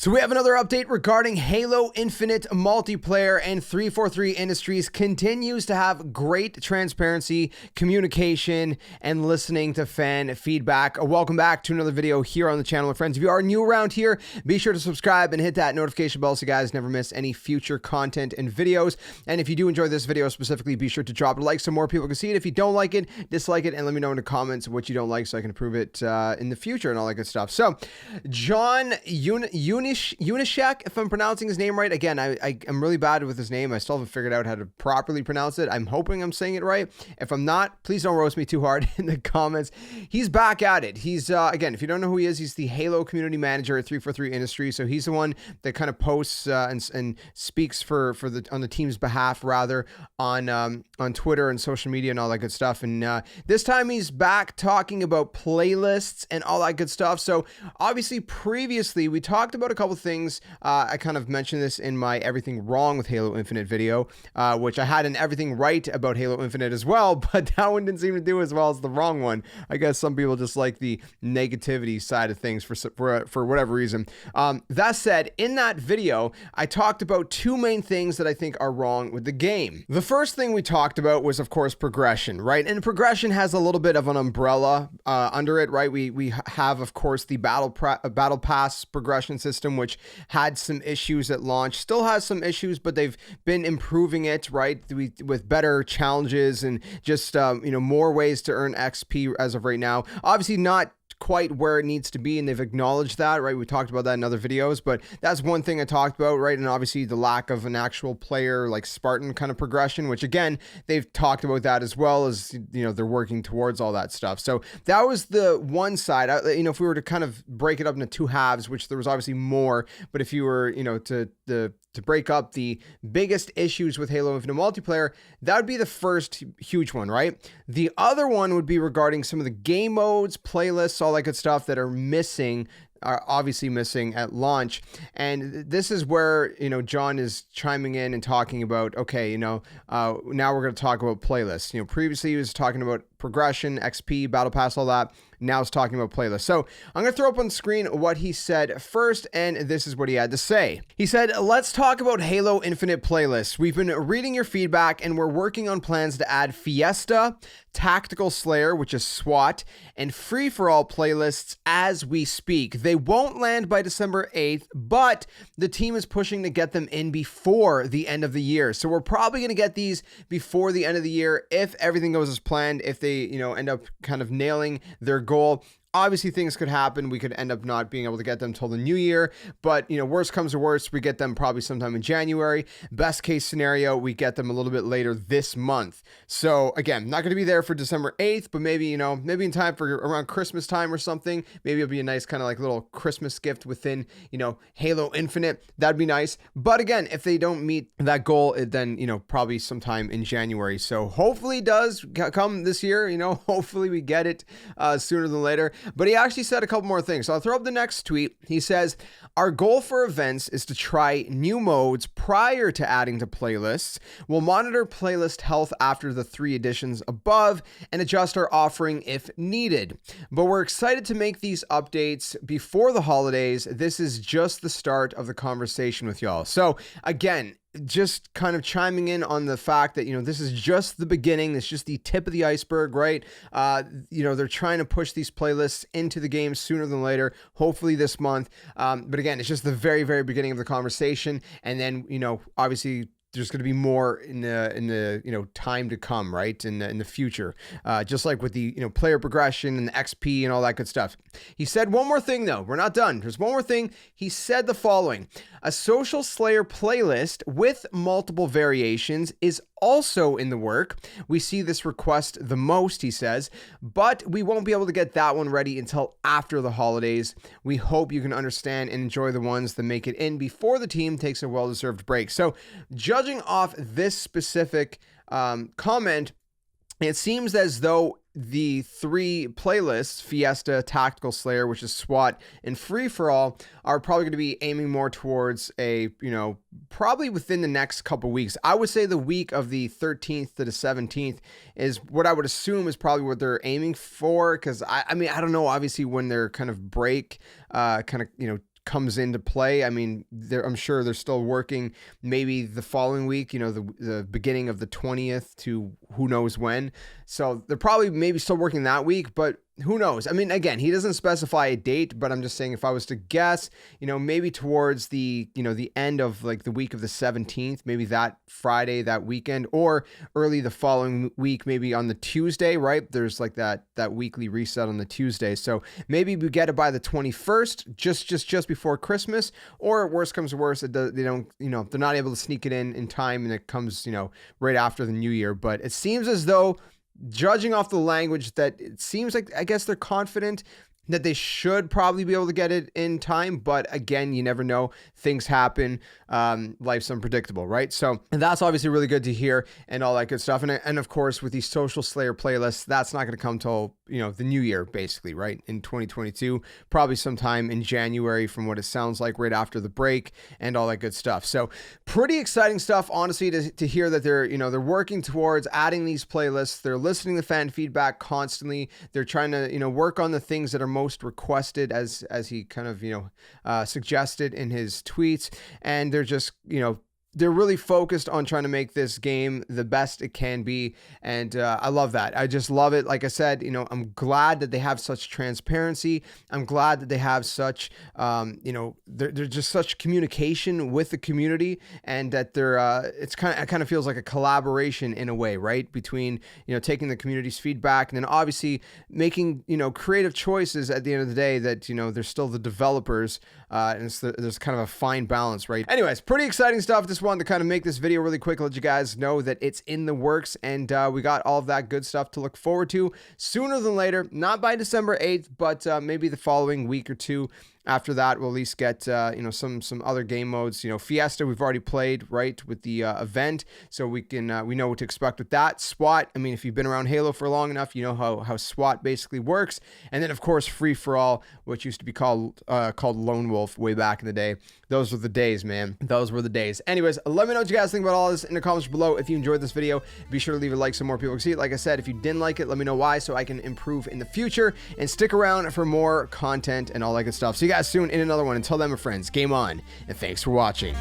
So we have another update regarding Halo Infinite multiplayer, and 343 Industries continues to have great transparency, communication, and listening to fan feedback. Welcome back to another video here on the channel, my friends. If you are new around here, be sure to subscribe and hit that notification bell so you guys never miss any future content and videos. And if you do enjoy this video specifically, be sure to drop a like so more people can see it. If you don't like it, dislike it, and let me know in the comments what you don't like so I can improve it in the future and all that good stuff. So, John Unishek, if I'm pronouncing his name right. Again, I'm really bad with his name. I still haven't figured out how to properly pronounce it. I'm hoping I'm saying it right. If I'm not, please don't roast me too hard in the comments. He's back at it. He's, again, if you don't know who he is, he's the Halo community manager at 343 Industries. So he's the one that kind of posts and speaks on the team's behalf, rather, on Twitter and social media and all that good stuff. And this time he's back talking about playlists and all that good stuff. So obviously previously we talked about a couple things. I kind of mentioned this in my Everything Wrong with Halo Infinite video, which I had an Everything Right about Halo Infinite as well, but that one didn't seem to do as well as the wrong one. I guess some people just like the negativity side of things for whatever reason. That said, in that video, I talked about two main things that I think are wrong with the game. The first thing we talked about was, of course, progression, right? And progression has a little bit of an umbrella under it, right? We have, of course, the battle pass progression system, which had some issues at launch, still has some issues, but they've been improving it, right? With better challenges and just, more ways to earn XP as of right now. Obviously not quite where it needs to be, and they've acknowledged that, right? We talked about that in other videos, but that's one thing I talked about, right? And obviously the lack of an actual player like Spartan kind of progression, which again, they've talked about that as well, as they're working towards all that stuff. So that was the one side. If we were to kind of break it up into two halves, which there was obviously more, but if you were to break up the biggest issues with Halo Infinite multiplayer, that would be the first huge one, right? The other one would be regarding some of the game modes, playlists, all that good stuff that are obviously missing at launch. And this is where, John is chiming in and talking about, okay, now we're going to talk about playlists. Previously he was talking about progression, XP, battle pass, all that. Now it's talking about playlists. So I'm going to throw up on the screen what he said first, and this is what he had to say. He said, "Let's talk about Halo Infinite playlists. We've been reading your feedback, and we're working on plans to add Fiesta, Tactical Slayer, which is SWAT, and free-for-all playlists as we speak. They won't land by December 8th, but the team is pushing to get them in before the end of the year. So we're probably going to get these before the end of the year if everything goes as planned, if they, end up kind of nailing their goal. Obviously, things could happen. We could end up not being able to get them till the new year, but worst comes to worst, we get them probably sometime in January. Best case scenario, we get them a little bit later this month. So again, not going to be there for December 8th, but maybe, maybe in time for around Christmas time or something. Maybe it'll be a nice kind of like little Christmas gift within, Halo Infinite. That'd be nice. But again, if they don't meet that goal, then, probably sometime in January. So hopefully it does come this year, hopefully we get it sooner than later. But he actually said a couple more things. So I'll throw up the next tweet. He says, "Our goal for events is to try new modes prior to adding to playlists. We'll monitor playlist health after the 3 editions above and adjust our offering if needed. But we're excited to make these updates before the holidays. This is just the start of the conversation with y'all." So again, just kind of chiming in on the fact that, this is just the beginning. It's just the tip of the iceberg, right? They're trying to push these playlists into the game sooner than later, hopefully this month. But again, it's just the very, very beginning of the conversation. And then, obviously there's going to be more in the time to come, right? In the future, just like with the player progression and the XP and all that good stuff. He said one more thing though. We're not done. There's one more thing. He said the following: "A Social Slayer playlist with multiple variations is also in the work. We see this request the most," he says, "but we won't be able to get that one ready until after the holidays. We hope you can understand and enjoy the ones that make it in before the team takes a well-deserved break." So judging off this specific comment, it seems as though the 3 playlists, Fiesta, Tactical Slayer, which is SWAT, and Free For All, are probably going to be aiming more towards a, probably within the next couple weeks. I would say the week of the 13th to the 17th is what I would assume is probably what they're aiming for. Because I don't know, obviously when their kind of break, comes into play. I mean, I'm sure they're still working maybe the following week, the beginning of the 20th to who knows when. So they're probably maybe still working that week, but who knows? I mean, again, he doesn't specify a date, but I'm just saying if I was to guess, maybe towards the end of like the week of the 17th, maybe that Friday, that weekend, or early the following week, maybe on the Tuesday, right? There's like that weekly reset on the Tuesday. So maybe we get it by the 21st, just before Christmas, or worst comes to worst, they're not able to sneak it in time and it comes, right after the new year. But it seems as though, judging off the language, that it seems like, I guess they're confident that they should probably be able to get it in time. But again, you never know. Things happen. Life's unpredictable, right? So, and that's obviously really good to hear and all that good stuff. And of course, with these Social Slayer playlists, that's not going to come till, the new year, basically, right? In 2022, probably sometime in January from what it sounds like, right after the break and all that good stuff. So pretty exciting stuff, honestly, to hear that they're working towards adding these playlists. They're listening to fan feedback constantly. They're trying to, work on the things that are most requested as he kind of, suggested in his tweets. And they're just, they're really focused on trying to make this game the best it can be. And I love that. I just love it. Like I said, I'm glad that they have such transparency. I'm glad that they have such, they're just such communication with the community, and that it kind of feels like a collaboration in a way, right? Between, taking the community's feedback and then obviously making, creative choices at the end of the day that, they're still the developers. And there's kind of a fine balance, right? Anyways, pretty exciting stuff. Just wanted to kind of make this video really quick, let you guys know that it's in the works, and we got all of that good stuff to look forward to sooner than later. Not by December 8th, but maybe the following week or two. After that, we'll at least get, some other game modes. Fiesta, we've already played, right, with the event. So we know what to expect with that. SWAT, I mean, if you've been around Halo for long enough, you know how SWAT basically works. And then, of course, Free For All, which used to be called Lone Wolf way back in the day. Those were the days, man. Those were the days. Anyways, let me know what you guys think about all this in the comments below. If you enjoyed this video, be sure to leave a like so more people can see it. Like I said, if you didn't like it, let me know why so I can improve in the future. And stick around for more content and all that good stuff. See you guys soon in another one. Until then, my friends, game on, and thanks for watching.